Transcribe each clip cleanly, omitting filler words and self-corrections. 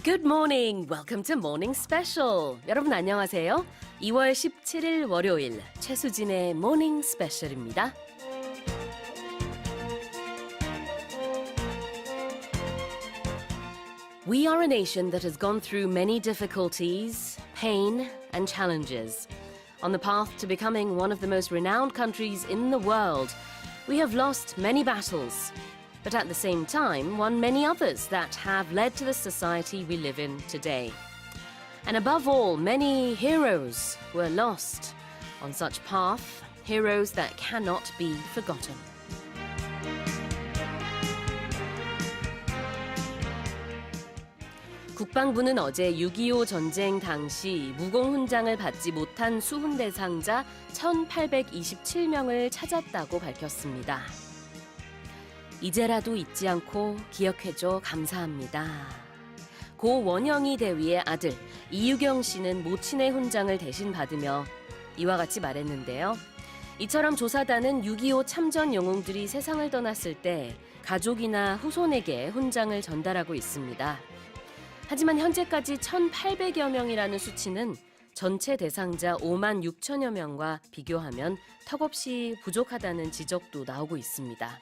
Good morning. Welcome to Morning Special. 여러분 안녕하세요. 2월 17일 월요일 최수진의 Morning Special입니다. We are a nation that has gone through many difficulties, pain, and challenges. On the path to becoming one of the most renowned countries in the world, we have lost many battles, but at the same time won many others that have led to the society we live in today. And above all, many heroes were lost on such path, heroes that cannot be forgotten. 국방부는 어제 6.25 전쟁 당시 무공훈장을 받지 못한 수훈 대상자 1,827명을 찾았다고 밝혔습니다. 이제라도 잊지 않고 기억해줘 감사합니다. 고 원영희 대위의 아들 이유경 씨는 모친의 훈장을 대신 받으며 이와 같이 말했는데요. 이처럼 조사단은 6.25 참전 영웅들이 세상을 떠났을 때 가족이나 후손에게 훈장을 전달하고 있습니다. 하지만 현재까지 1,800여 명이라는 수치는 전체 대상자 5만 6천여 명과 비교하면 턱없이 부족하다는 지적도 나오고 있습니다.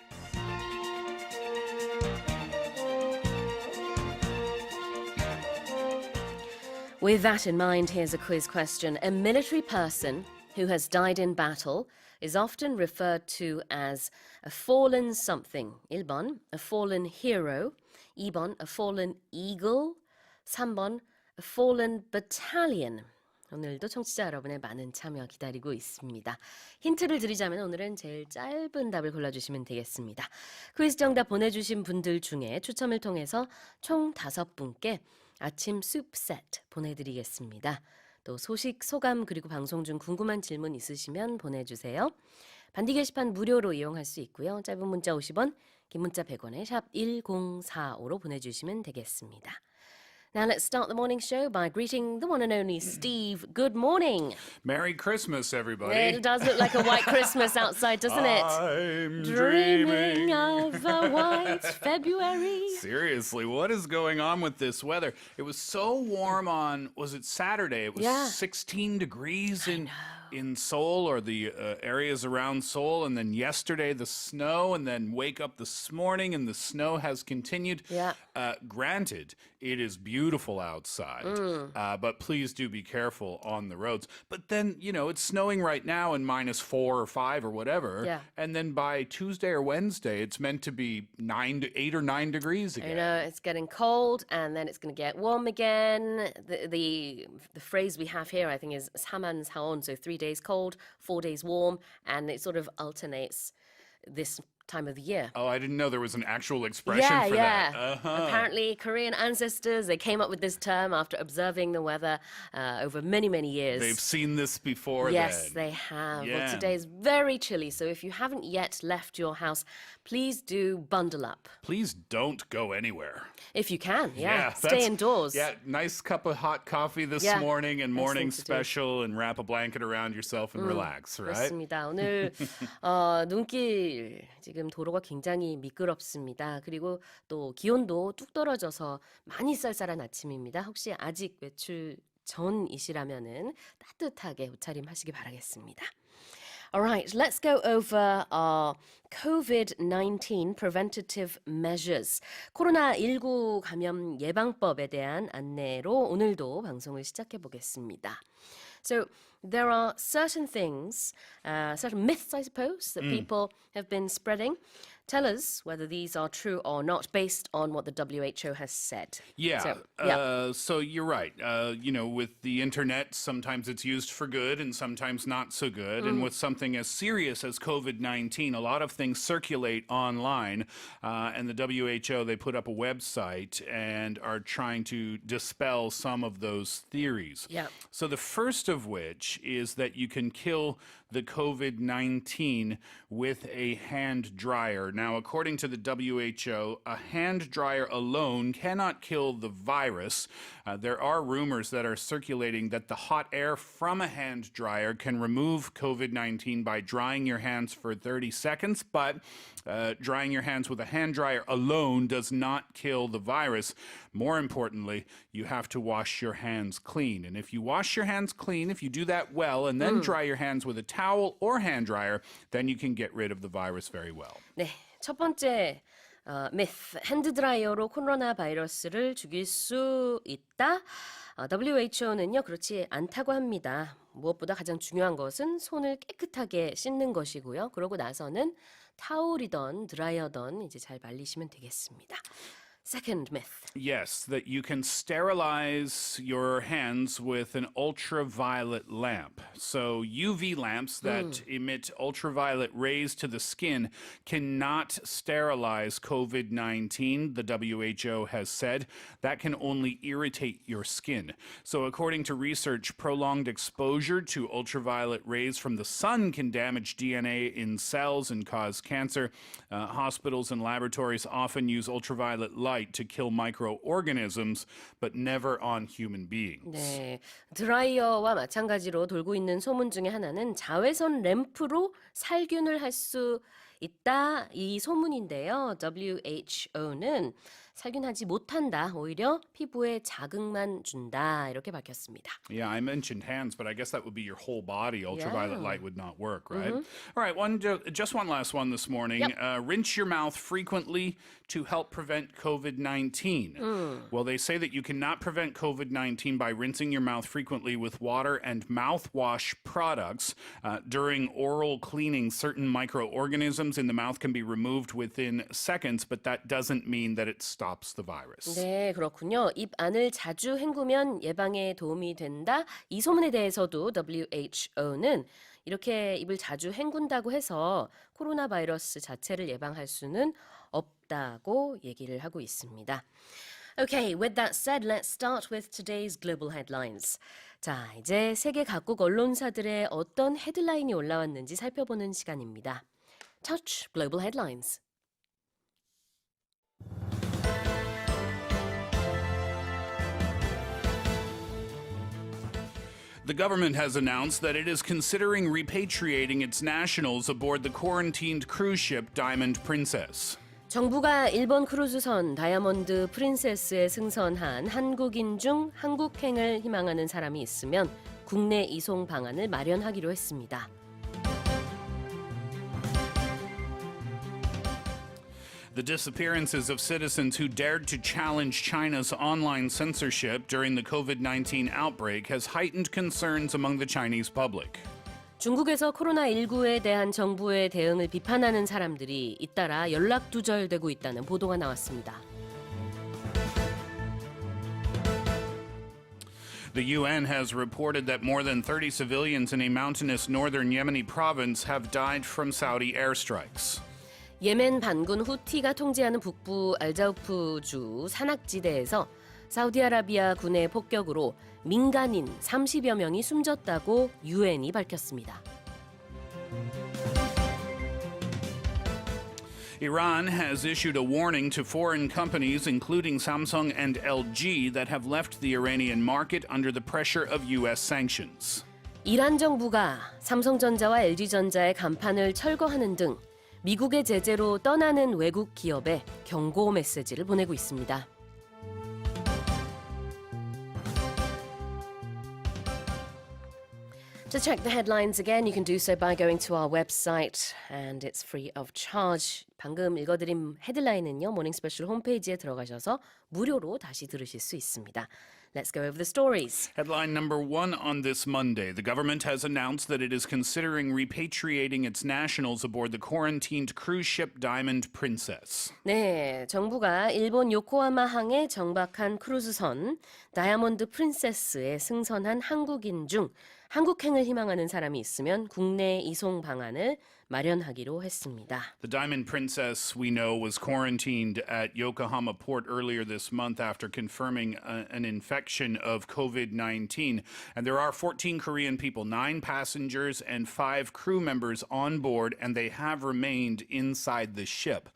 With that in mind, here's a quiz question. A military person who has died in battle is often referred to as a fallen something. 1번, a fallen hero. 2번, a fallen eagle. 3번, a fallen battalion. 오늘도 청취자 여러분의 많은 참여 기다리고 있습니다. 힌트를 드리자면 오늘은 제일 짧은 답을 골라주시면 되겠습니다. 퀴즈 정답 보내주신 분들 중에 추첨을 통해서 총 5분께 아침 수프 세트 보내드리겠습니다. 또 소식, 소감 그리고 방송 중 궁금한 질문 있으시면 보내주세요. 반디 게시판 무료로 이용할 수 있고요. 짧은 문자 50원, 긴 문자 100원에 샵 1045로 보내주시면 되겠습니다. Now let's start the morning show by greeting the one and only Steve. Good morning. Merry Christmas, everybody. It does look like a white Christmas outside, doesn't it? I'm Dreaming of a white February. Seriously, what is going on with this weather? It was so warm on, was it Saturday? It was 16 degrees in Seoul or the areas around Seoul. And then yesterday, the snow. And then wake up this morning and the snow has continued. Yeah. Granted, it is beautiful outside, but please do be careful on the roads. But then, you know, it's snowing right now in -4 or 5 or whatever. Yeah. And then by Tuesday or Wednesday, it's meant to be 8 or 9 degrees again. I know, it's getting cold and then it's going to get warm again. The phrase we have here, I think, is 사만사온, so 3 days cold, 4 days warm, and it sort of alternates this time of the year. Oh, I didn't know there was an actual expression for that. Apparently, Korean ancestors, they came up with this term after observing the weather over many, many years. They've seen this before Yes, then. they have. Yeah. Well, today is very chilly, so if you haven't yet left your house, please do bundle up. Please don't go anywhere. If you can, stay that's- indoors. Yeah, nice cup of hot coffee this morning and nice morning thing to do. special and wrap a blanket around yourself and relax, right? 그렇습니다. 오늘 눈길 지금 도로가 굉장히 미끄럽습니다. 그리고 또 기온도 뚝 떨어져서 많이 쌀쌀한 아침입니다. 혹시 아직 외출 전이시라면은 따뜻하게 옷차림하시기 바라겠습니다. All right, let's go over our COVID-19 preventative measures. 코로나19 감염 예방법에 대한 안내로 오늘도 방송을 시작해 보겠습니다. So there are certain things, certain myths, I suppose, that people have been spreading. Tell us whether these are true or not based on what the WHO has said. Yeah. So you're right. You know, with the internet, sometimes it's used for good and sometimes not so good. And with something as serious as COVID-19, a lot of things circulate online. And the WHO, they put up a website and are trying to dispel some of those theories. Yeah. So the first of which is that you can kill the COVID-19 with a hand dryer. Now, according to the WHO, a hand dryer alone cannot kill the virus. There are rumors that are circulating that the hot air from a hand dryer can remove COVID-19 by drying your hands for 30 seconds, but drying your hands with a hand dryer alone does not kill the virus. More importantly, you have to wash your hands clean. And if you wash your hands clean, if you do that well, and then dry your hands with a towel or hand dryer, then you can get rid of the virus very well. 네, 첫 번째 myth, 핸드드라이어로 코로나 바이러스를 죽일 수 있다. WHO는요, 그렇지 않다고 합니다. 무엇보다 가장 중요한 것은 손을 깨끗하게 씻는 것이고요. 그러고 나서는 타올이던 드라이어던 이제 잘 말리시면 되겠습니다. Second myth. Yes, that you can sterilize your hands with an ultraviolet lamp. So UV lamps that emit ultraviolet rays to the skin cannot sterilize COVID-19, the WHO has said. That can only irritate your skin. So according to research, prolonged exposure to ultraviolet rays from the sun can damage DNA in cells and cause cancer. Hospitals and laboratories often use ultraviolet light to kill microorganisms, but never on human beings. 네, 드라이어와 마찬가지로 돌고 있는 소문 중에 하나는 자외선 램프로 살균을 할 수 있다 이 소문인데요. WHO는 살균하지 못한다. 오히려 피부에 자극만 준다. 이렇게 밝혔습니다. Yeah, I mentioned hands, but I guess that would be your whole body. Ultraviolet Yeah. light would not work, right? All right, just one last one this morning. Yep. Rinse your mouth frequently to help prevent COVID-19. Well, they say that you cannot prevent COVID-19 by rinsing your mouth frequently with water and mouthwash products. During oral cleaning, certain microorganisms in the mouth can be removed within seconds, but that doesn't mean that it stops the virus. 네, 그렇군요. 입 안을 자주 헹구면 예방에 도움이 된다. 이 소문에 대해서도 WHO는 이렇게 입을 자주 헹군다고 해서 코로나 바이러스 자체를 예방할 수는 없다고 얘기를 하고 있습니다. Okay, with that said, let's start with today's global headlines. 자, 이제 세계 각국 언론사들의 어떤 헤드라인이 올라왔는지 살펴보는 시간입니다. Touch Global Headlines. The government has announced that it is considering repatriating its nationals aboard the quarantined cruise ship Diamond Princess. 정부가 일본 크루즈선 다이아몬드 프린세스에 승선한 한국인 중 한국행을 희망하는 사람이 있으면 국내 이송 방안을 마련하기로 했습니다. The disappearances of citizens who dared to challenge China's online censorship during the COVID-19 outbreak has heightened concerns among the Chinese public. 중국에서 코로나19에 대한 정부의 대응을 비판하는 사람들이 잇따라 연락두절되고 있다는 보도가 나왔습니다. The UN has reported that more than 30 civilians in a mountainous northern Yemeni province have died from Saudi airstrikes. 예멘 반군 후티가 통제하는 북부 알자우프주 산악지대에서 사우디아라비아 군의 폭격으로 민간인 30여 명이 숨졌다고 유엔이 밝혔습니다. Iran has issued a warning to foreign companies, including Samsung and LG, that have left the Iranian market under the pressure of U.S. sanctions. 이란 정부가 삼성전자와 LG전자의 간판을 철거하는 등 미국의 제재로 떠나는 외국 기업에 경고 메시지를 보내고 있습니다. To check the headlines again, you can do so by going to our website and it's free of charge. 방금 읽어드린 헤드라인은요, 모닝스페셜 홈페이지에 들어가셔서 무료로 다시 들으실 수 있습니다. Let's go over the stories. Headline number one on this Monday. The government has announced that it is considering repatriating its nationals aboard the quarantined cruise ship Diamond Princess. 네, 정부가 일본 요코하마 항에 정박한 크루즈선 다이아몬드 프린세스에 승선한 한국인 중 한국행을 희망하는 사람이 있으면 국내 이송 방안을 마련하기로 했습니다. The Diamond Princess, we know, was quarantined at Yokohama port earlier this month after confirming an infection of COVID-19. And there are 14 Korean people, 9 passengers and 5 crew members on board, and they have remained inside the ship.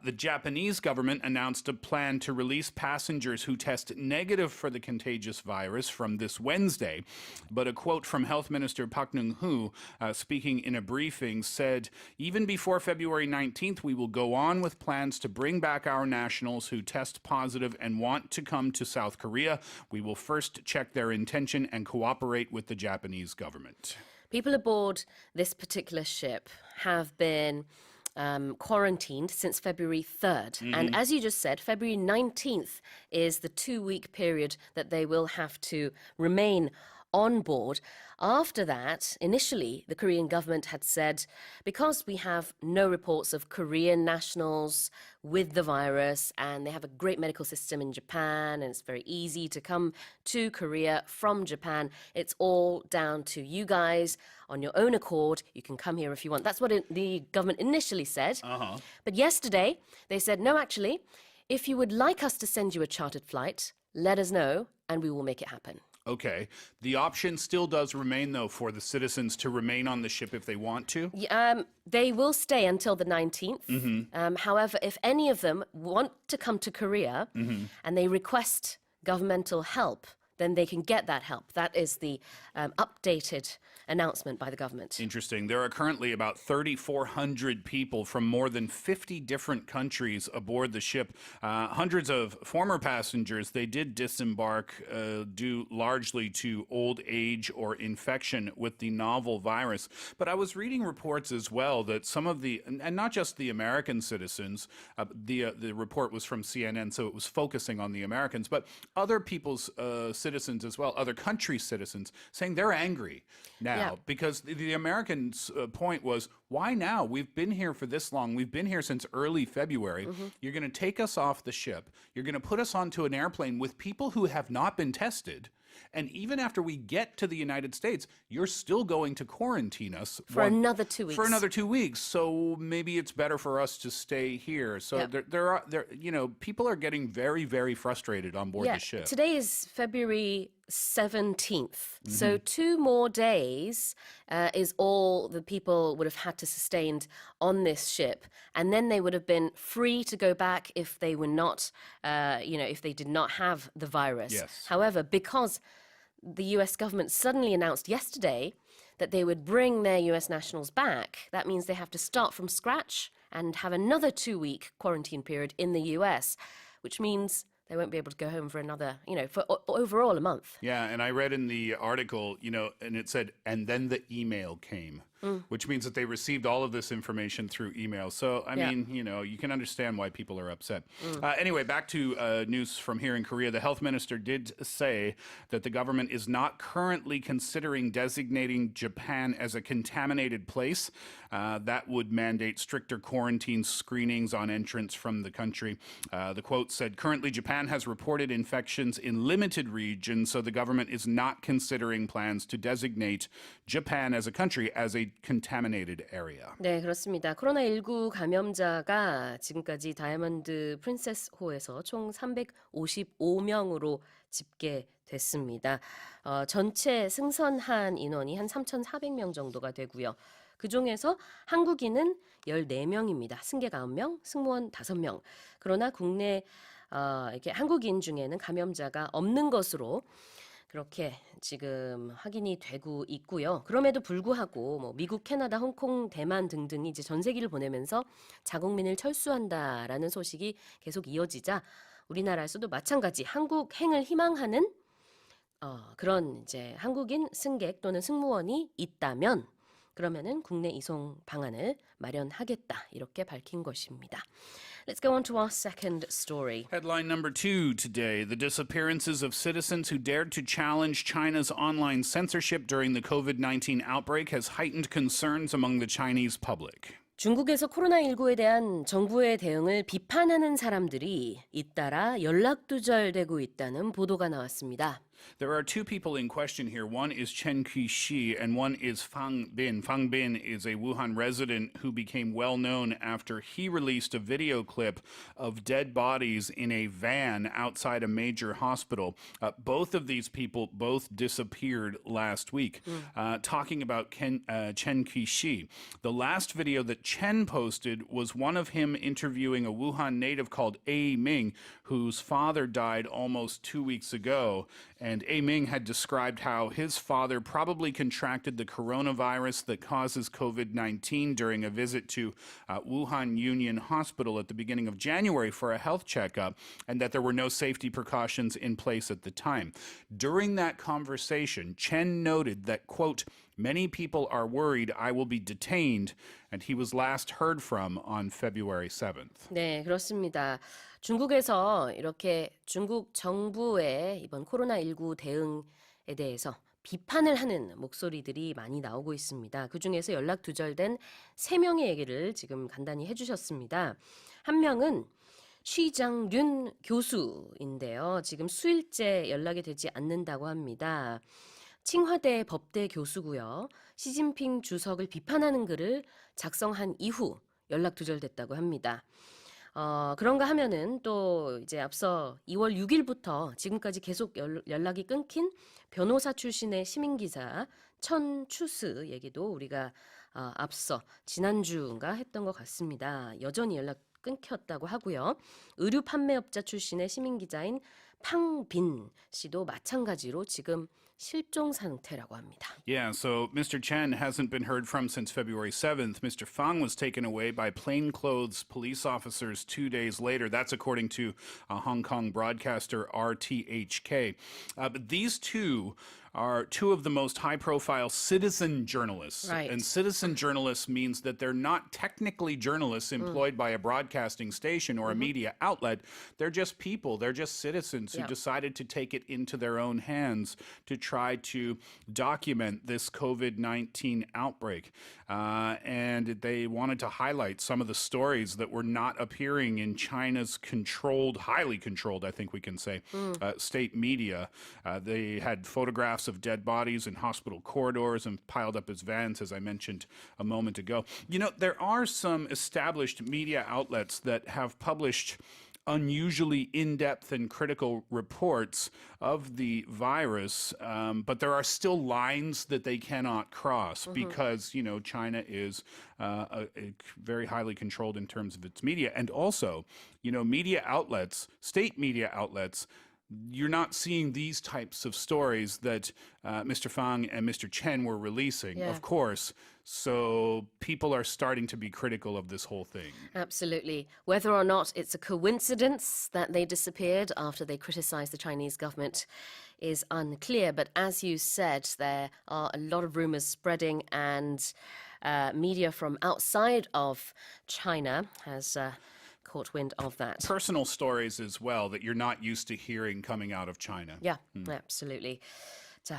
The Japanese government announced a plan to release passengers who test negative for the contagious virus from this Wednesday. But a quote from Health Minister Park Neung-hoo, speaking in a briefing, said, even before February 19th, we will go on with plans to bring back our nationals who test positive and want to come to South Korea. We will first check their intention and cooperate with the Japanese government. People aboard this particular ship have been quarantined since February 3rd. And as you just said, February 19th is the 2-week period that they will have to remain on board. After that, initially, the Korean government had said, because we have no reports of Korean nationals with the virus, and they have a great medical system in Japan, and it's very easy to come to Korea from Japan, it's all down to you guys on your own accord. You can come here if you want. That's what the government initially said. But yesterday, they said, no, actually, if you would like us to send you a chartered flight, let us know, and we will make it happen. Okay. The option still does remain, though, for the citizens to remain on the ship if they want to? They will stay until the 19th. However, if any of them want to come to Korea and they request governmental help, then they can get that help. That is the updated announcement by the government. Interesting. There are currently about 3,400 people from more than 50 different countries aboard the ship. Hundreds of former passengers, they did disembark due largely to old age or infection with the novel virus. But I was reading reports as well that some of the, and not just the American citizens, the report was from CNN, so it was focusing on the Americans, but other people's citizens as well, other countries' citizens, saying they're angry now because the Americans' point was, why now? We've been here for this long. We've been here since early February. You're going to take us off the ship. You're going to put us onto an airplane with people who have not been tested. And even after we get to the United States, you're still going to quarantine us For another 2 weeks. For another 2 weeks. So maybe it's better for us to stay here. So there, people are getting very, very frustrated on board the ship. Today is February 17th. So 2 more days is all the people would have had to sustain on this ship. And then they would have been free to go back if they were not, if they did not have the virus. Yes. However, because the US government suddenly announced yesterday that they would bring their US nationals back, that means they have to start from scratch and have another 2-week quarantine period in the US, which means they won't be able to go home for another, for overall a month. Yeah, and I read in the article, and it said, and then the email came, which means that they received all of this information through email. So, I mean, you can understand why people are upset. Anyway, back to news from here in Korea. The health minister did say that the government is not currently considering designating Japan as a contaminated place. That would mandate stricter quarantine screenings on entrance from the country. The quote said, currently Japan has reported infections in limited regions, so the government is not considering plans to designate Japan as a country as a contaminated area. 네, 그렇습니다. 코로나19 감염자가 지금까지 다이아몬드 프린세스 호에서 총 355명으로 집계됐습니다. 전체 승선한 인원이 한 3,400명 정도가 되고요. 그중에서 한국인은 14명입니다. 승객 9명, 승무원 5명. 그러나 국내 이렇게 한국인 중에는 감염자가 없는 것으로 그렇게 지금 확인이 되고 있고요. 그럼에도 불구하고 미국, 캐나다, 홍콩, 대만 등등이 이제 전세기를 보내면서 자국민을 철수한다라는 소식이 계속 이어지자 우리나라에서도 마찬가지 한국행을 희망하는 그런 이제 한국인 승객 또는 승무원이 있다면 그러면은 국내 이송 방안을 마련하겠다 이렇게 밝힌 것입니다. Let's go on to our second story. Headline number 2 today. The disappearances of citizens who dared to challenge China's online censorship during the COVID-19 outbreak has heightened concerns among the Chinese public. 중국에서 코로나19에 대한 정부의 대응을 비판하는 사람들이 잇따라 연락두절되고 있다는 보도가 나왔습니다. There are two people in question here. One is Chen Qishi and one is Fang Bin. Fang Bin is a Wuhan resident who became well known after he released a video clip of dead bodies in a van outside a major hospital. Both of these people both disappeared last week. Talking about Chen Qishi, the last video that Chen posted was one of him interviewing a Wuhan native called A Ming, whose father died almost 2 weeks ago. And A Ming had described how his father probably contracted the coronavirus that causes COVID-19 during a visit to Wuhan Union Hospital at the beginning of January for a health checkup, and that there were no safety precautions in place at the time. During that conversation, Chen noted that, quote, many people are worried I will be detained, and he was last heard from on February 7th. 네, 그렇습니다. 중국에서 이렇게 중국 정부의 이번 코로나19 대응에 대해서 비판을 하는 목소리들이 많이 나오고 있습니다. 그중에서 연락 두절된 3명의 얘기를 지금 간단히 해주셨습니다. 한 명은 쉬장륜 교수인데요. 지금 수일째 연락이 되지 않는다고 합니다. 칭화대 법대 교수고요. 시진핑 주석을 비판하는 글을 작성한 이후 연락 두절됐다고 합니다. 그런가 하면은 또 이제 앞서 2월 6일부터 지금까지 계속 연락이 끊긴 변호사 출신의 시민기자 천추스 얘기도 우리가 앞서 지난주인가 했던 것 같습니다. 여전히 연락 끊겼다고 하고요. 의류 판매업자 출신의 시민기자인 팡빈 씨도 마찬가지로 지금 실종 상태라고 합니다. Yeah, so Mr. Chen hasn't been heard from since February 7th. Mr. Fang was taken away by plainclothes police officers 2 days later. That's according to Hong Kong broadcaster RTHK. But these two are two of the most high-profile citizen journalists. Right. And citizen journalists means that they're not technically journalists employed by a broadcasting station or a media outlet. They're just people. They're just citizens who decided to take it into their own hands to try to document this COVID-19 outbreak. And they wanted to highlight some of the stories that were not appearing in China's highly controlled, I think we can say, state media. They had photographs of dead bodies in hospital corridors and piled up as vans, as I mentioned a moment ago. You know, there are some established media outlets that have published unusually in-depth and critical reports of the virus, but there are still lines that they cannot cross because, you know, China is very highly controlled in terms of its media. And also, you know, media outlets, state media outlets, you're not seeing these types of stories that Mr. Fang and Mr. Chen were releasing, of course. So people are starting to be critical of this whole thing. Absolutely. Whether or not it's a coincidence that they disappeared after they criticized the Chinese government is unclear. But as you said, there are a lot of rumors spreading, and media from outside of China has caught wind of that. Personal stories as well that you're not used to hearing coming out of China. Yeah, absolutely. 자,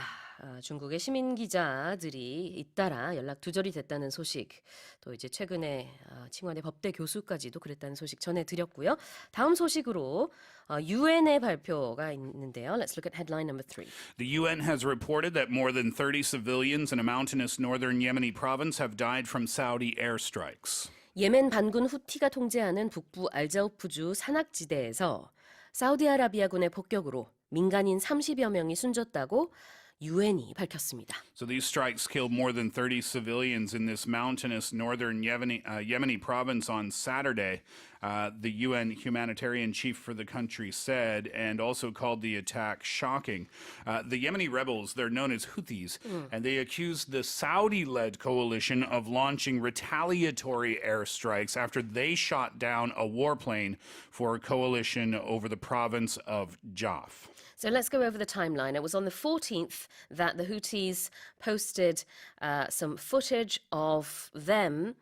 중국의 시민 기자들이 잇따라 연락 두절이 됐다는 소식, 또 이제 최근에 칭화대 법대 교수까지도 그랬다는 소식 전해드렸고요. 다음 소식으로 유엔의 발표가 있는데요. Let's look at headline number 3. The UN has reported that more than 30 civilians in a mountainous northern Yemeni province have died from Saudi airstrikes. 예멘 반군 후티가 통제하는 북부 알자우프주 산악지대에서 사우디아라비아군의 폭격으로 민간인 30여 명이 숨졌다고 유엔이 밝혔습니다. So these strikes killed more than 30 civilians in this mountainous northern Yemeni province on Saturday. The UN humanitarian chief for the country said, and also called the attack shocking. The Yemeni rebels, they're known as Houthis, and they accused the Saudi-led coalition of launching retaliatory airstrikes after they shot down a warplane for a coalition over the province of Jaf. So let's go over the timeline. It was on the 14th that the Houthis posted some footage of them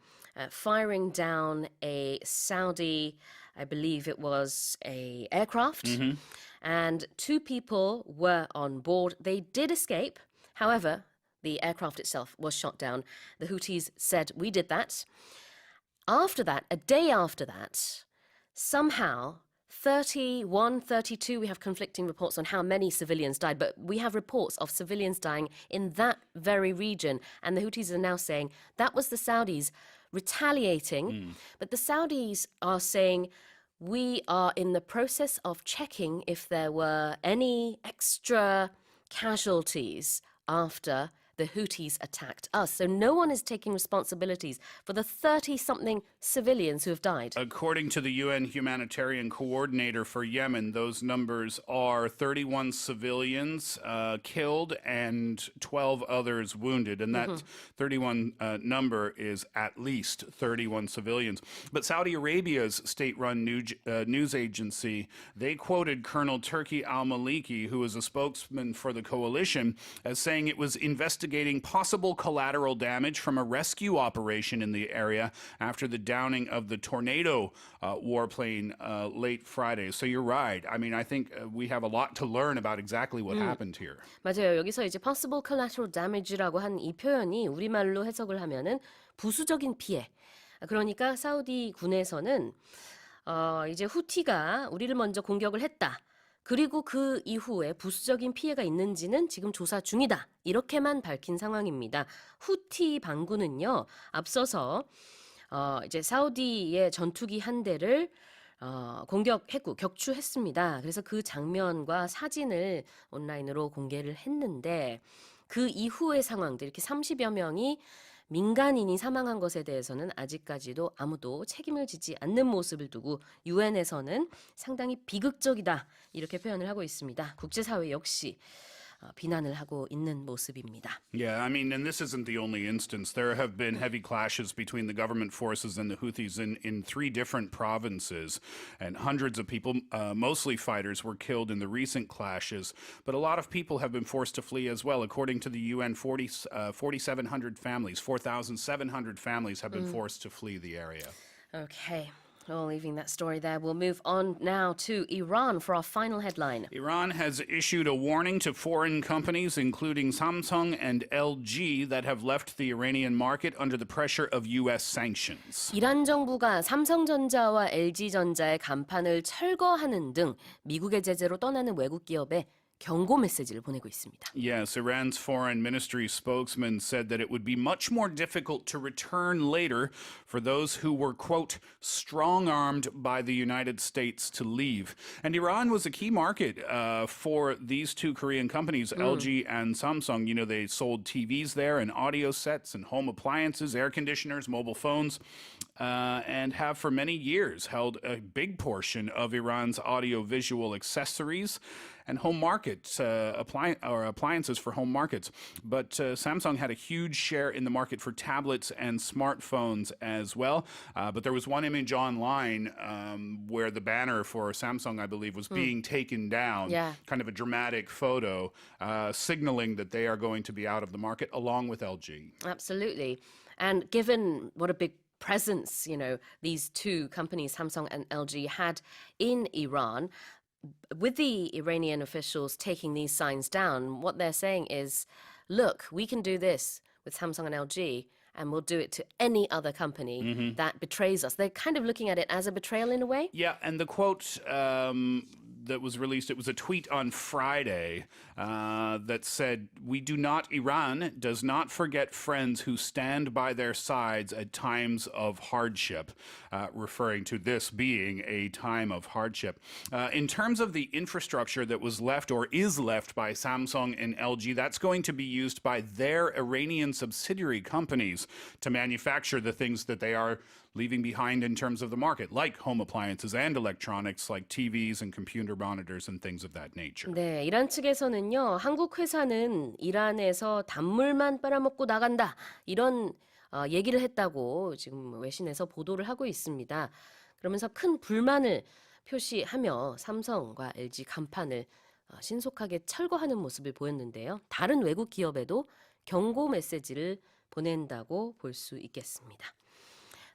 firing down a Saudi, I believe it was a aircraft, and 2 people were on board. They did escape. However, the aircraft itself was shot down. The Houthis said, we did that. After that, a day after that, somehow 31, 32, we have conflicting reports on how many civilians died, but we have reports of civilians dying in that very region. And the Houthis are now saying that was the Saudis retaliating. But the Saudis are saying we are in the process of checking if there were any extra casualties after the Houthis attacked us. So no one is taking responsibilities for the 30-something civilians who have died. According to the UN humanitarian coordinator for Yemen, those numbers are 31 civilians killed and 12 others wounded. And that 31 number is at least 31 civilians. But Saudi Arabia's state-run news agency, they quoted Colonel Turki al-Maliki, who is a spokesman for the coalition, as saying it was investigating possible collateral damage from a rescue operation in the area after the downing of the Tornado warplane late Friday. So you're right. I mean, I think we have a lot to learn about exactly what happened here. 맞아요. 여기서 이제 possible collateral damage라고 한 이 표현이 우리말로 해석을 하면은 부수적인 피해. 그러니까 사우디 군에서는 이제 후티가 우리를 먼저 공격을 했다. 그리고 그 이후에 부수적인 피해가 있는지는 지금 조사 중이다. 이렇게만 밝힌 상황입니다. 후티 반군은요, 앞서서 이제 사우디의 전투기 한 대를 공격했고 격추했습니다. 그래서 그 장면과 사진을 온라인으로 공개를 했는데 그 이후의 상황들, 이렇게 30여 명이 민간인이 사망한 것에 대해서는 아직까지도 아무도 책임을 지지 않는 모습을 두고 유엔에서는 상당히 비극적이다 이렇게 표현을 하고 있습니다. 국제사회 역시 비난을 하고 있는 모습입니다. Yeah, I mean, and this isn't the only instance. There have been heavy clashes between the government forces and the Houthis in three different provinces, and hundreds of people, mostly fighters, were killed in the recent clashes. But a lot of people have been forced to flee as well. According to the UN, 4,700 families, 4,700 families have been forced to flee the area. Okay. Well, leaving that story there, we'll move on now to Iran for our final headline. Iran has issued a warning to foreign companies, including Samsung and LG, that have left the Iranian market under the pressure of U.S. sanctions. 이란 정부가 삼성전자와 LG전자의 간판을 철거하는 등 미국의 제재로 떠나는 외국 기업에 경고 메시지를 보내고 있습니다. Yes, Iran's foreign ministry spokesman said that it would be much more difficult to return later for those who were, quote, strong-armed by the United States to leave. And Iran was a key market for these two Korean companies, LG and Samsung. You know, they sold TVs there and audio sets and home appliances, air conditioners, mobile phones, and have for many years held a big portion of Iran's audio-visual accessories and home markets, appliances for home markets. But Samsung had a huge share in the market for tablets and smartphones as well. But there was one image online where the banner for Samsung, I believe, was being taken down. Yeah. Kind of a dramatic photo signaling that they are going to be out of the market along with LG. Absolutely. And given what a big presence, you know, these two companies, Samsung and LG, had in Iran, with the Iranian officials taking these signs down, what they're saying is, look, we can do this with Samsung and LG, and we'll do it to any other company that betrays us. They're kind of looking at it as a betrayal in a way. Yeah, and the quote that was released, it was a tweet on Friday that said, Iran does not forget friends who stand by their sides at times of hardship, referring to this being a time of hardship. In terms of the infrastructure that was left or is left by Samsung and LG, that's going to be used by their Iranian subsidiary companies to manufacture the things that they are leaving behind in terms of the market, like home appliances and electronics, like TVs and computer monitors and things of that nature. 네, 이란 측에서는요, 한국 회사는 이란에서 단물만 빨아먹고 나간다. 이런 얘기를 했다고 지금 외신에서 보도를 하고 있습니다. 그러면서 큰 불만을 표시하며 삼성과 LG 간판을 신속하게 철거하는 모습을 보였는데요. 다른 외국 기업에도 경고 메시지를 보낸다고 볼 수 있겠습니다.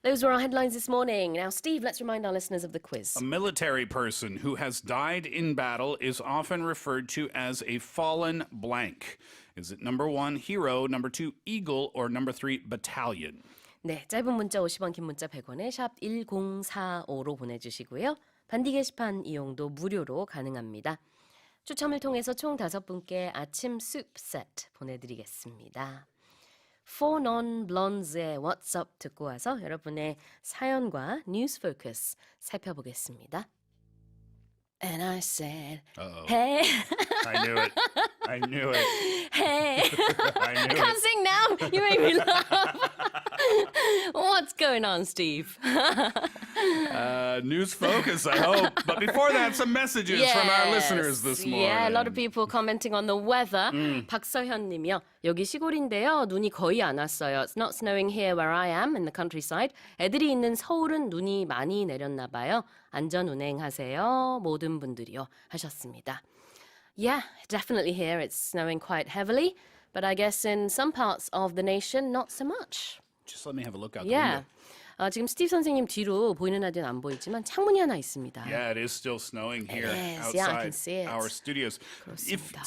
Those were our headlines this morning. Now, Steve, let's remind our listeners of the quiz. A military person who has died in battle is often referred to as a fallen blank. Is it number 1, hero, number 2, eagle, or number 3, battalion? 네, 짧은 문자 50원, 긴 문자 100원에 샵 1045로 보내주시고요. 반디 게시판 이용도 무료로 가능합니다. 추첨을 통해서 총 5분께 아침 숲 세트 보내드리겠습니다. Four Non-Blondes의 What's Up 듣고 와서 여러분의 사연과 뉴스 포커스 살펴보겠습니다. And I said, Uh-oh. hey. I knew it. I knew it. Hey. I knew I can't sing now. You make me laugh. What's going on, Steve? News focus, I hope. But before that, some messages from our listeners this morning. Yeah, a lot of people commenting on the weather. 박서현 님이요. 여기 시골인데요. 눈이 거의 안 왔어요. It's not snowing here where I am in the countryside. 애들이 있는 서울은 눈이 많이 내렸나 봐요. 안전 운행하세요. 모든 분들이요. 하셨습니다. Yeah, definitely here it's snowing quite heavily. But I guess in some parts of the nation, not so much. Just let me have a look out the Yeah. window. 지금 스티브 선생님 뒤로 보이는 라디오는 안 보이지만 창문이 하나 있습니다. Yeah, it is still snowing here is. outside Yeah, I can see it. our studios. 그렇습니다.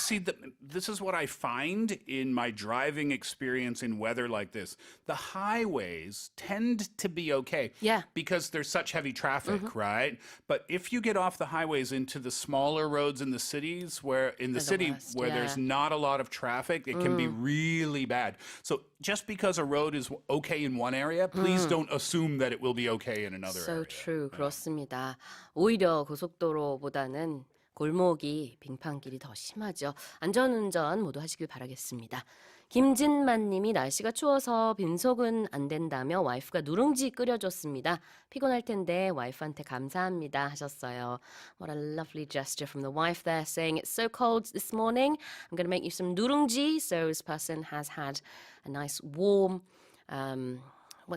This is what I find in my driving experience in weather like this. The highways tend to be okay. Yeah. Because there's such heavy traffic, right? But if you get off the highways into the smaller roads in the cities where worst, there's not a lot of traffic, it can be really bad. So just because a road is okay in one area, please don't assume that it will be okay in another So area. true. 그렇습니다. 오히려 고속도로보다는 골목이 빙판길이 더 심하죠. 안전운전 모두 하시길 바라겠습니다. 김진만 님이 날씨가 추워서 빈속은 안 된다며 와이프가 누룽지 끓여줬습니다. 피곤할 텐데 와이프한테 감사합니다 하셨어요. What a lovely gesture from the wife there saying it's so cold this morning. I'm going to make you some 누룽지. So this person has had a nice warm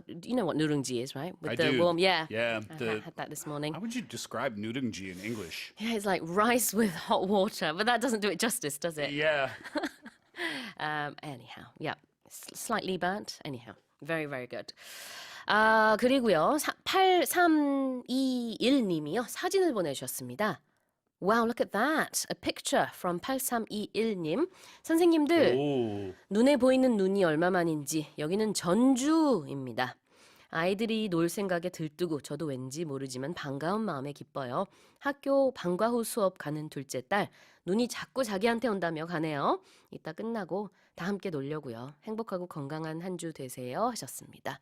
you know what nuringji is, right? With I the do. warm, yeah. Yeah, I had that this morning. How would you describe nuringji in English? Yeah, it's like rice with hot water, but that doesn't do it justice, does it? Yeah. Anyhow, yeah. Slightly burnt. Anyhow, very, very good. 그리고요, 8321님이요, 사진을 보내주셨습니다. Wow, look at that. A picture from 8321님. 선생님들, Oh. 눈에 보이는 눈이 얼마만인지 여기는 전주입니다. 아이들이 놀 생각에 들뜨고 저도 왠지 모르지만 반가운 마음에 기뻐요. 학교 방과 후 수업 가는 둘째 딸 눈이 자꾸 자기한테 온다며 가네요. 이따 끝나고 다 함께 놀려고요. 행복하고 건강한 한 주 되세요 하셨습니다.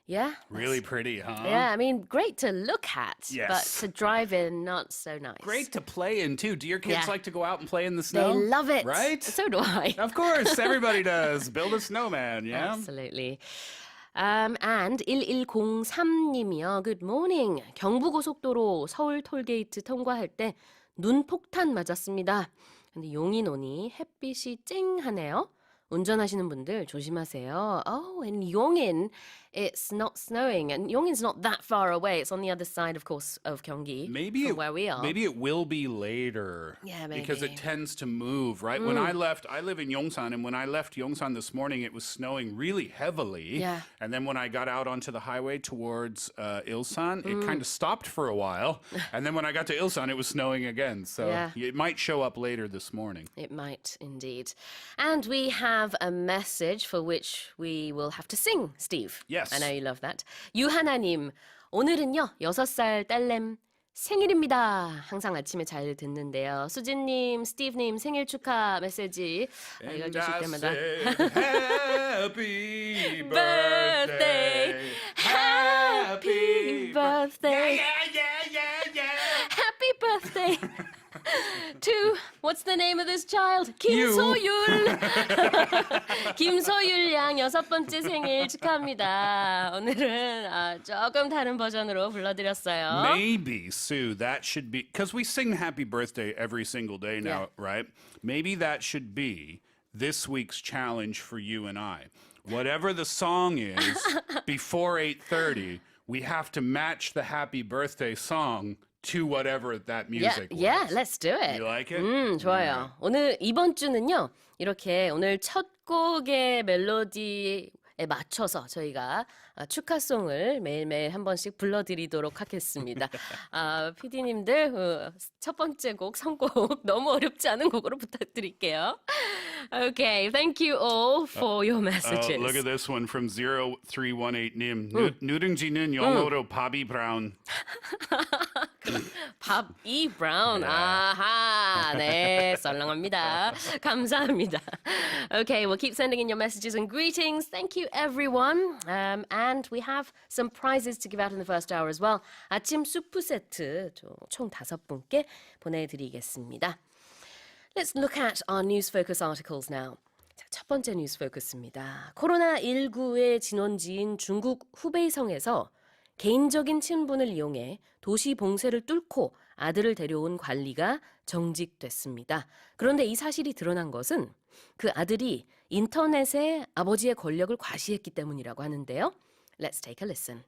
Yeah. Really pretty, huh? Yeah, I mean, great to look at, Yes. but to drive in, not so nice. Great to play in, too. Do your kids Yeah. like to go out and play in the They snow? love it. Right? So do I. Of course, everybody does. Build a snowman, yeah? Absolutely. And 1103님이요. Good morning. 경부고속도로 서울 톨게이트 통과할 때 눈 폭탄 맞았습니다. 근데 용인 오니 햇빛이 쨍하네요. 운전하시는 분들 조심하세요. Oh, in Yongin, it's not snowing. And Yongin's not that far away. It's on the other side, of course, of Gyeonggi from where we are. Maybe it will be later. Yeah, Because maybe. it tends to move, right? When I left, I live in Yongsan, and when I left Yongsan this morning, it was snowing really heavily. Yeah. And then when I got out onto the highway towards Ilsan, it kind of stopped for a while. And then when I got to Ilsan, it was snowing again. So Yeah. it might show up later this morning. It might indeed. And we have a message for which we will have to sing, Steve. Yes. I know you love that. 유하나님, 오늘은요, 6살 딸내미 생일입니다. 항상 아침에 잘 듣는데요. 수진님, 스티브님 생일 축하 메시지 읽어주실 때마다 Happy birthday. Happy birthday. Happy birthday. To, what's the name of this child? 김소율. 김소율 양 6번째 생일 축하합니다. 오늘은 조금 다른 버전으로 불러드렸어요. Maybe, Sue, that should be, because we sing happy birthday every single day now, right? Maybe that should be this week's challenge for you and I. Whatever the song is, before 8:30, we have to match the happy birthday song to whatever that music was. Yeah, let's do it. You like it? 좋아요. 오늘 이번 주는요. 이렇게 오늘 첫 곡의 멜로디에 맞춰서 저희가 축하송을 매일매일 한 번씩 불러드리도록 하겠습니다. PD님들 첫 번째 곡 선곡 너무 어렵지 않은 곡으로 부탁드릴게요. Okay, thank you all for your messages. Look at this one from 0318님. 누룽지는 영어로 바비 브라운. 밥이 브라운. 아하, 네, 썰렁합니다. 감사합니다. Okay, well, keep sending in your messages and greetings. Thank you, everyone. And we have some prizes to give out in the first hour as well. 아침 수프 세트 총 5분께 보내드리겠습니다. Let's look at our news focus articles now. 자, 첫 번째 뉴스 포커스입니다. 코로나19의 진원지인 중국 후베이성에서 개인적인 친분을 이용해 도시 봉쇄를 뚫고 아들을 데려온 관리가 정직됐습니다. 그런데 이 사실이 드러난 것은 그 아들이 인터넷에 아버지의 권력을 과시했기 때문이라고 하는데요. Let's take a listen.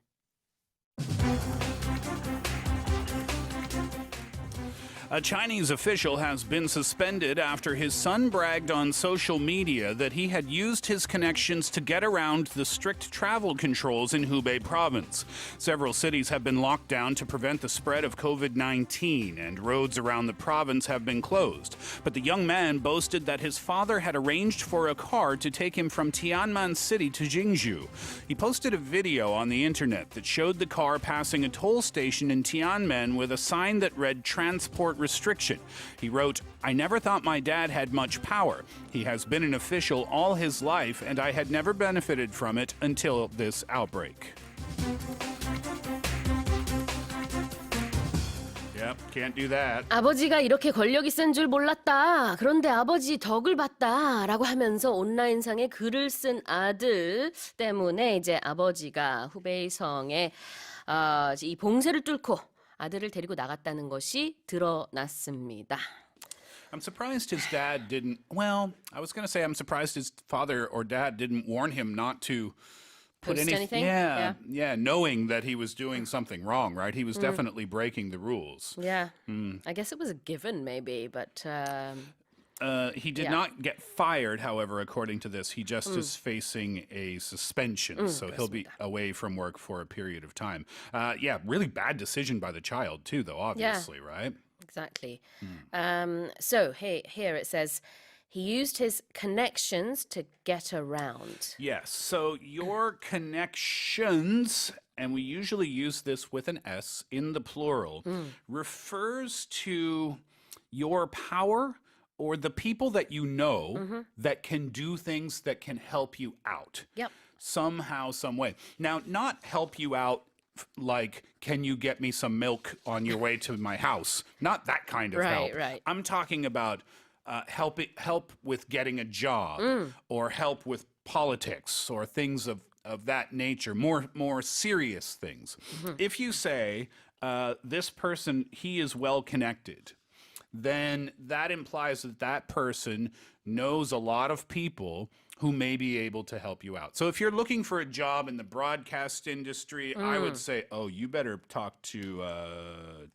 A Chinese official has been suspended after his son bragged on social media that he had used his connections to get around the strict travel controls in Hubei province. Several cities have been locked down to prevent the spread of COVID-19, and roads around the province have been closed. But the young man boasted that his father had arranged for a car to take him from Tiananmen City to Jingzhou. He posted a video on the internet that showed the car passing a toll station in Tiananmen with a sign that read "Transport Restriction." He wrote, "I never thought my dad had much power. He has been an official all his life, and I had never benefited from it until this outbreak." Yep, can't do that. 아버지가 이렇게 권력이 센 줄 몰랐다. 그런데 아버지 덕을 봤다. 라고 하면서 온라인상에 글을 쓴 아들 때문에 이제 아버지가 후베이성에 이 봉쇄를 뚫고 아들을 데리고 나갔다는 것이 드러났습니다. I'm surprised his dad didn't. Well, I was going to say I'm surprised his father or dad didn't warn him not to put Post anything? Yeah, knowing that he was doing something wrong, right? He was definitely breaking the rules. Yeah. I guess it was a given maybe, but He did not get fired, however, according to this. He just is facing a suspension, so he'll be away from work for a period of time. Yeah, really bad decision by the child, too, though, obviously, right? Exactly. So here it says, he used his connections to get around. Yes, so your connections, and we usually use this with an S in the plural, refers to your power or the people that you know that can do things that can help you out. Yep. Somehow, some way. Now, not help you out like, can you get me some milk on your way to my house? Not that kind of help. Right. I'm talking about help with getting a job or help with politics or things of that nature, more serious things. If you say, this person, he is well connected, then that implies that that person knows a lot of people who may be able to help you out. So if you're looking for a job in the broadcast industry, I would say, oh, you better talk to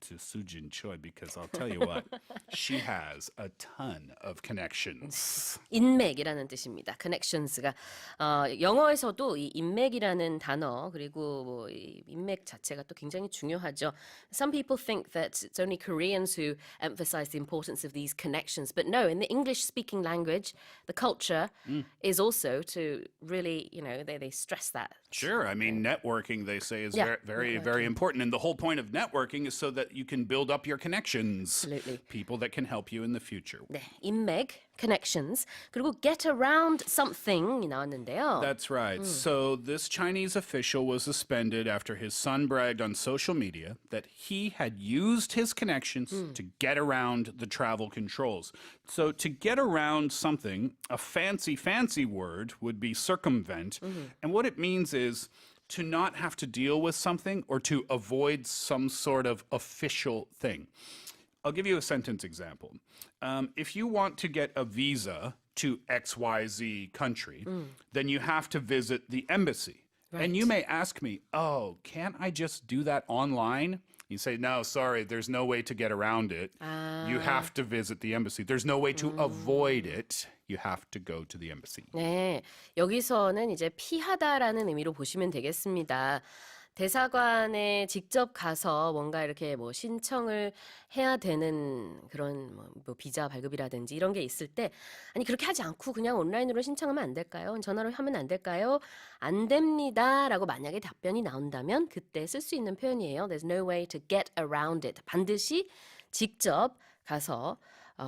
Sujin Choi, because I'll tell you what, she has a ton of connections. 인맥이라는 뜻입니다. connections가 영어에서도 이 인맥이라는 단어 그리고 뭐 이 인맥 자체가 또 굉장히 중요하죠. Some people think that it's only Koreans who emphasize the importance of these connections, but no, in the English-speaking language, the culture is also to really, they stress that. Sure. I mean, networking, they say, is Yeah, very important. And the whole point of networking is so that you can build up your connections. Absolutely. People that can help you in the future. 네, 인맥, connections, 그리고 get around something이 나왔는데요. That's right. So this Chinese official was suspended after his son bragged on social media that he had used his connections to get around the travel controls. So to get around something, a fancy word would be circumvent. And what it means is to not have to deal with something or to avoid some sort of official thing. I'll give you a sentence example. If you want to get a visa to XYZ country, then you have to visit the embassy. Right. And you may ask me, oh, can't I just do that online? You say, no, sorry, there's no way to get around it. You have to visit the embassy. There's no way to avoid it. You have to go to the embassy. 네, 여기서는 이제 피하다라는 의미로 보시면 되겠습니다. 대사관에 직접 가서 뭔가 이렇게 뭐 신청을 해야 되는 그런 뭐 비자 발급이라든지 이런 게 있을 때 아니 그렇게 하지 않고 그냥 온라인으로 신청하면 안 될까요? 전화로 하면 안 될까요? 안 됩니다라고 만약에 답변이 나온다면 그때 쓸 수 있는 표현이에요. There's no way to get around it. 반드시 직접 가서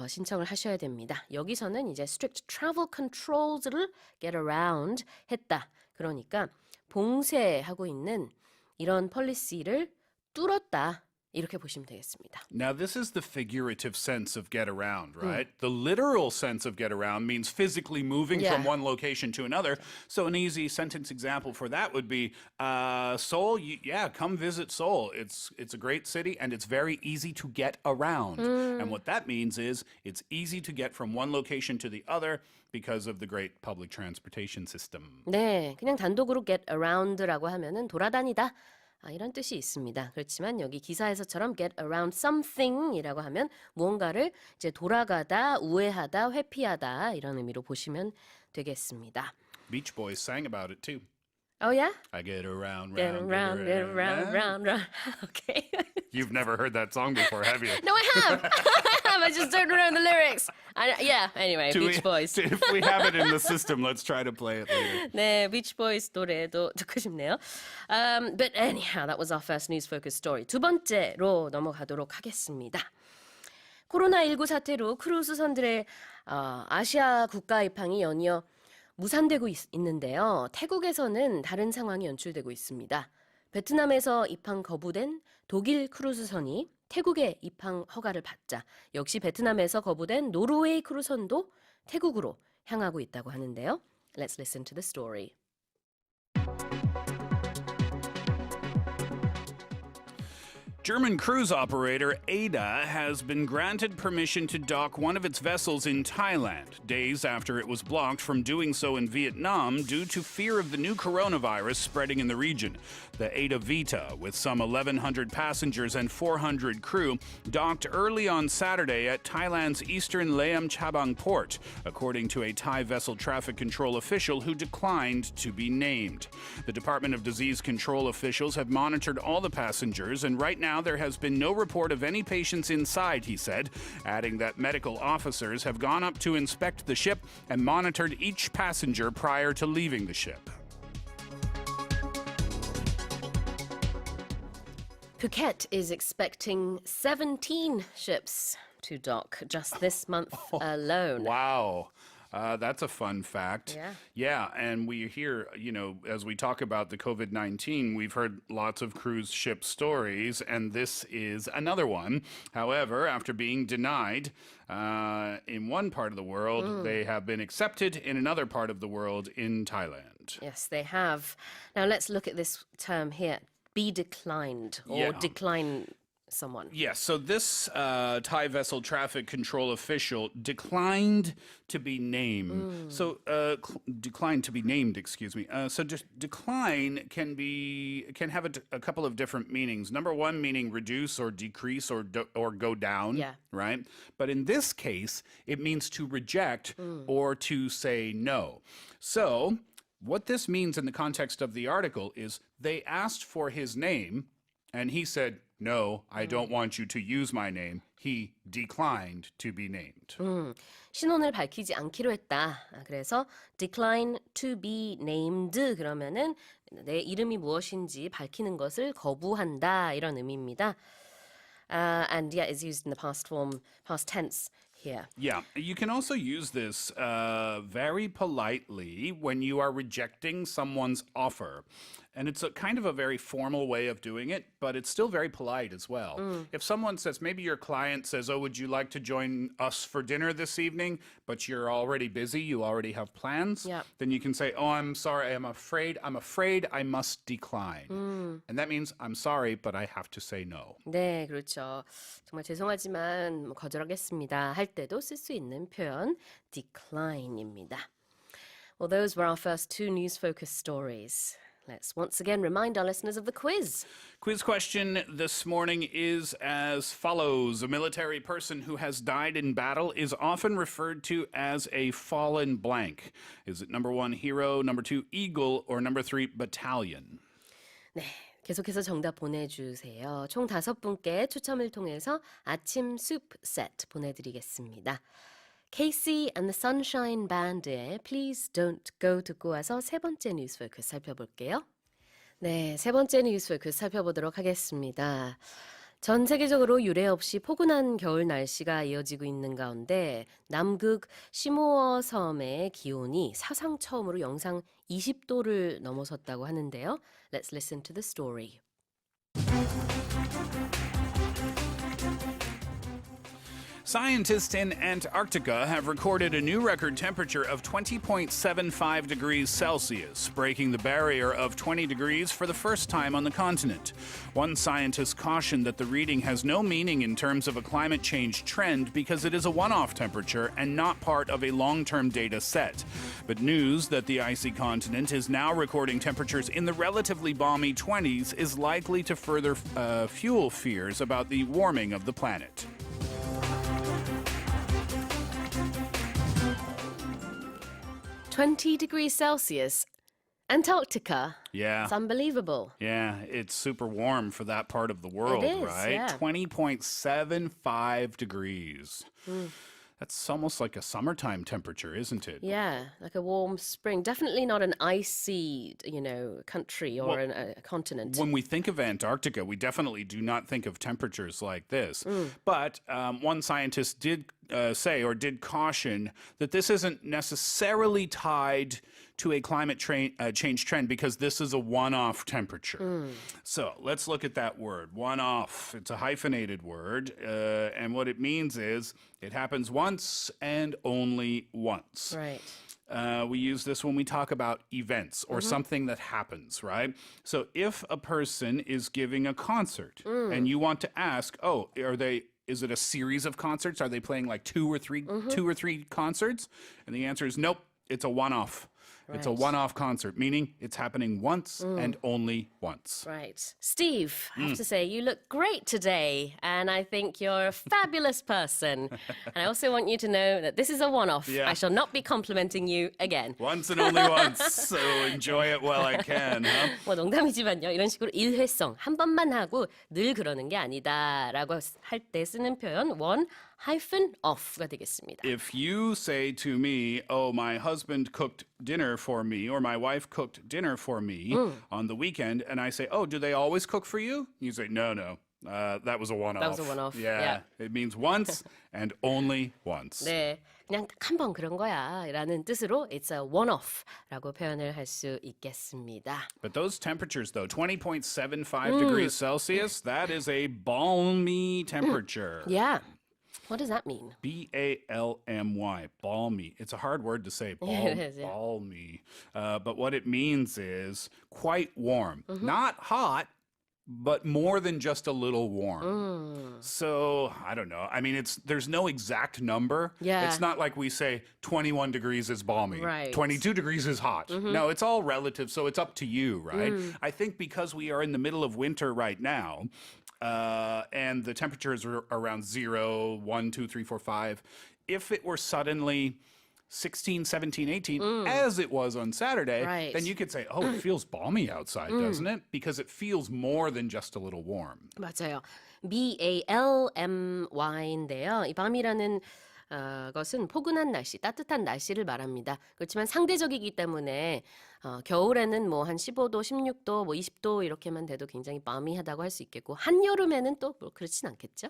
신청을 하셔야 됩니다. 여기서는 이제 strict travel controls를 get around 했다. 그러니까 봉쇄하고 있는 이런 폴리시를 뚫었다. 이렇게 보시면 되겠습니다. Now, this is the figurative sense of get around, right? The literal sense of get around means physically moving from one location to another. So an easy sentence example for that would be, Seoul, come visit Seoul. It's a great city and it's very easy to get around. And what that means is it's easy to get from one location to the other because of the great public transportation system. 네, 그냥 단독으로 get around라고 하면은 돌아다니다. 이런 뜻이 있습니다. 그렇지만 여기 기사에서처럼 get around something이라고 하면 무언가를 이제 돌아가다, 우회하다, 회피하다 이런 의미로 보시면 되겠습니다. Beach Boys sang about it too. Oh yeah? I get around, Get around, get around, round, round. Okay. You've never heard that song before, have you? No, I have. I just don't remember the lyrics. Anyway, Beach Boys. If we have it in the system, let's try to play it later. 네, Beach Boys 노래도 듣고 싶네요. But anyhow, that was our first news focus story. 두 번째로 넘어가도록 하겠습니다. 코로나19 사태로 크루즈선들의 아시아 국가 입항이 연이어 무산되고 있는데요. 태국에서는 다른 상황이 연출되고 있습니다. 베트남에서 입항 거부된 독일 크루즈선이 태국에 입항 허가를 받자 역시 베트남에서 거부된 노르웨이 크루즈선도 태국으로 향하고 있다고 하는데요. Let's listen to the story. German cruise operator Ada has been granted permission to dock one of its vessels in Thailand, days after it was blocked from doing so in Vietnam due to fear of the new coronavirus spreading in the region. The Ada Vita, with some 1,100 passengers and 400 crew, docked early on Saturday at Thailand's eastern Laem Chabang port, according to a Thai vessel traffic control official who declined to be named. The Department of Disease Control officials have monitored all the passengers, and right now there has been no report of any patients inside, he said, adding that medical officers have gone up to inspect the ship and monitored each passenger prior to leaving the ship. Phuket is expecting 17 ships to dock just this month alone. Wow. That's a fun fact. Yeah. Yeah, and we hear, as we talk about the COVID-19, we've heard lots of cruise ship stories, and this is another one. However, after being denied in one part of the world, they have been accepted in another part of the world in Thailand. Yes, they have. Now let's look at this term here. Be declined or Yeah. decline someone. Yes, so this Thai vessel traffic control official declined to be named. So declined to be named, excuse me. So just decline can have a couple of different meanings. Number one, meaning reduce or decrease or go down. Yeah. Right. But in this case, it means to reject or to say no. So what this means in the context of the article is they asked for his name, and he said, "No, I don't want you to use my name." He declined to be named. 신원을 밝히지 않기로 했다. 그래서 decline to be named 그러면은 내 이름이 무엇인지 밝히는 것을 거부한다 이런 의미입니다. And yeah, it's used in the past tense here. Yeah, you can also use this very politely when you are rejecting someone's offer. And it's a kind of a very formal way of doing it, but it's still very polite as well. If someone says, maybe your client says, "Oh, would you like to join us for dinner this evening?" But you're already busy, you already have plans, Yeah. then you can say, "Oh, I'm sorry, I'm afraid I must decline." And that means, "I'm sorry, but I have to say no." 네, 그렇죠. 정말 죄송하지만 거절하겠습니다. 할 때도 쓸 수 있는 표현 decline입니다. Well, those were our first two news-focused stories. Let's once again remind our listeners of the quiz. Quiz question this morning is as follows. A military person who has died in battle is often referred to as a fallen blank. Is it number one, hero, number two, eagle, or number three, battalion? 네, 계속해서 정답 보내주세요. 총 5분께 추첨을 통해서 아침 수프 세트 보내드리겠습니다. Casey and the Sunshine Band의 Please Don't Go 듣고 와서 세 번째 뉴스 퀴즈 살펴볼게요. 네, 세 번째 뉴스 퀴즈 살펴보도록 하겠습니다. 전 세계적으로 유례 없이 포근한 겨울 날씨가 이어지고 있는 가운데 남극 시모어 섬의 기온이 사상 처음으로 영상 20도를 넘어섰다고 하는데요. Let's listen to the story. Scientists in Antarctica have recorded a new record temperature of 20.75 degrees Celsius, breaking the barrier of 20 degrees for the first time on the continent. One scientist cautioned that the reading has no meaning in terms of a climate change trend because it is a one-off temperature and not part of a long-term data set. But news that the icy continent is now recording temperatures in the relatively balmy 20s is likely to further fuel fears about the warming of the planet. 20 degrees Celsius. Antarctica. Yeah. It's unbelievable. Yeah, it's super warm for that part of the world, is, right? yeah. 20.75 degrees. That's almost like a summertime temperature, isn't it? Yeah, like a warm spring. Definitely not an icy, country or a continent. When we think of Antarctica, we definitely do not think of temperatures like this. But one scientist did say or did caution that this isn't necessarily tied to a climate change trend because this is a one-off temperature. So let's look at that word, one-off. It's a hyphenated word, and what it means is it happens once and only once. Right. We use this when we talk about events or something that happens, right? So if a person is giving a concert and you want to ask, is it a series of concerts? Are they playing like two or three concerts? And the answer is nope, it's a one-off. It's a Right. one-off concert, meaning it's happening once and only once. Right. Steve, I have to say, you look great today, and I think you're a fabulous person. And I also want you to know that this is a one-off. Yeah. I shall not be complimenting you again. Once and only once, so enjoy it while I can, huh? 뭐 농담이지만요. 이런 식으로 일회성, 한 번만 하고 늘 그러는 게 아니다라고 할 때 쓰는 표현 one-off가 되겠습니다. If you say to me, oh, my husband cooked dinner for me, or my wife cooked dinner for me on the weekend, and I say, oh, do they always cook for you? You say, no. That was a one-off. That was a one-off, Yeah. yeah. It means once and only once. 네, 그냥 딱 한 번 그런 거야 라는 뜻으로 it's a one-off라고 표현을 할 수 있겠습니다. But those temperatures, though, 20.75 degrees Celsius, that is a balmy temperature. Yeah. What does that mean? B-A-L-M-Y, balmy. It's a hard word to say, It is, yeah. balmy. But what it means is quite warm. Not hot, but more than just a little warm. So, I don't know. I mean, there's no exact number. Yeah. It's not like we say 21 degrees is balmy. Right. 22 degrees is hot. No, it's all relative, so it's up to you, right? I think because we are in the middle of winter right now, and the temperatures are around 0, 1, 2, 3, 4, 5. If it were suddenly 16, 17, 18, as it was on Saturday, Right. then you could say, oh, it feels balmy outside, doesn't it? Because it feels more than just a little warm. 맞아요. BALMY인데요. 이 밤이라는 것은 포근한 날씨, 따뜻한 날씨를 말합니다. 그렇지만 상대적이기 때문에 겨울에는 뭐 한 15도, 16도, 뭐 20도 이렇게만 돼도 굉장히 balmy하다고 할 수 있겠고 한여름에는 또 뭐 그렇진 않겠죠.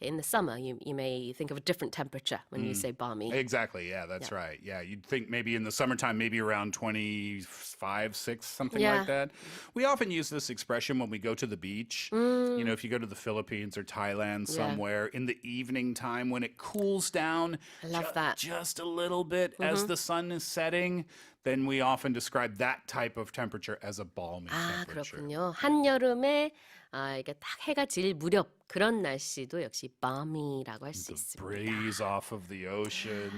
In the summer, you may think of a different temperature when you say balmy. Exactly. Yeah, that's right. Yeah, you'd think maybe in the summertime, maybe around 25, 6, something Yeah. like that. We often use this expression when we go to the beach. You know, if you go to the Philippines or Thailand somewhere in the evening time when it cools down I love that. just a little bit as the sun is setting, then we often describe that type of temperature as a balmy 아, temperature. 그렇군요. 한여름에 이게 딱 해가 질 무렵 그런 날씨도 역시 balmy라고 할 수 The 있습니다. breeze off of the ocean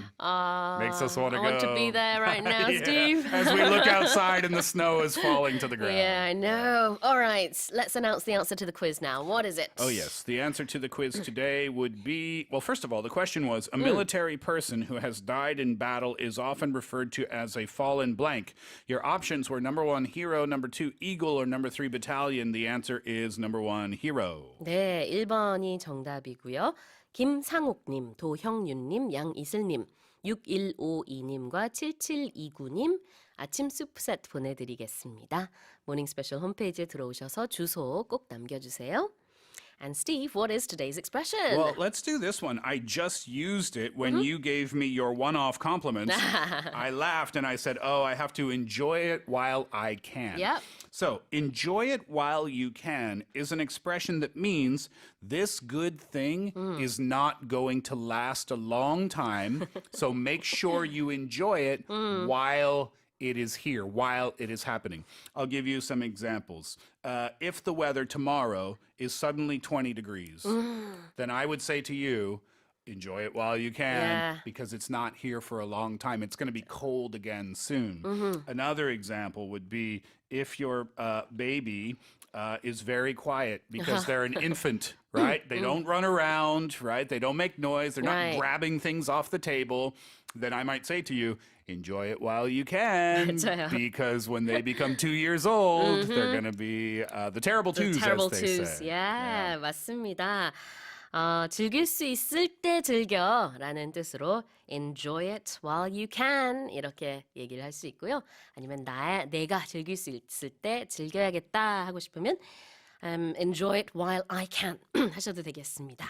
makes us want to I go. want to be there right now, Yeah, Steve. as we look outside and the snow is falling to the ground. Yeah, I know. All right, let's announce the answer to the quiz now. What is it? Oh, yes. The answer to the quiz today would be, well, first of all, the question was, a military person who has died in battle is often referred to as a fallen blank. Your options were number 1, hero, number 2, eagle, or number 3, battalion. The answer is number 1, hero. 네, 1번이 정답이고요. 김상옥님, 도형윤님, 양이슬님, 6152님과 7729님 아침 수프 세트 보내드리겠습니다. 모닝 스페셜 홈페이지에 들어오셔서 주소 꼭 남겨주세요. And Steve, what is today's expression? Well, let's do this one. I just used it when you gave me your one-off compliments. I laughed and I said, oh, I have to enjoy it while I can. Yep. So, enjoy it while you can is an expression that means this good thing is not going to last a long time. So make sure you enjoy it while it is here, while it is happening. I'll give you some examples. If the weather tomorrow is suddenly 20 degrees, then I would say to you, enjoy it while you can because it's not here for a long time. It's going to be cold again soon. Another example would be if your baby is very quiet because they're an infant, right? They don't run around, right? They don't make noise. They're not grabbing things off the table. Then I might say to you, enjoy it while you can because when they become 2 years old, they're going to be the terrible twos, terrible as they twos. say. Yeah, 맞습니다. 즐길 수 있을 때 즐겨라는 뜻으로 enjoy it while you can 이렇게 얘기를 할 수 있고요. 아니면 내가 즐길 수 있을 때 즐겨야겠다 하고 싶으면 enjoy it while I can 하셔도 되겠습니다.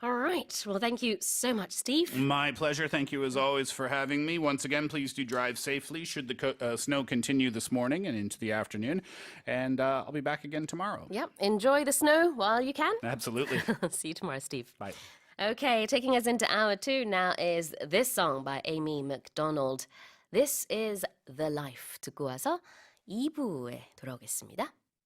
All right. Well, thank you so much, Steve. My pleasure. Thank you as always for having me. Once again, please do drive safely should the snow continue this morning and into the afternoon. And I'll be back again tomorrow. Yep. Enjoy the snow while you can. Absolutely. See you tomorrow, Steve. Bye. Okay, taking us into hour 2 now is this song by Amy McDonald. This is The Life. 듣고 와서 2부에 돌아오겠습니다.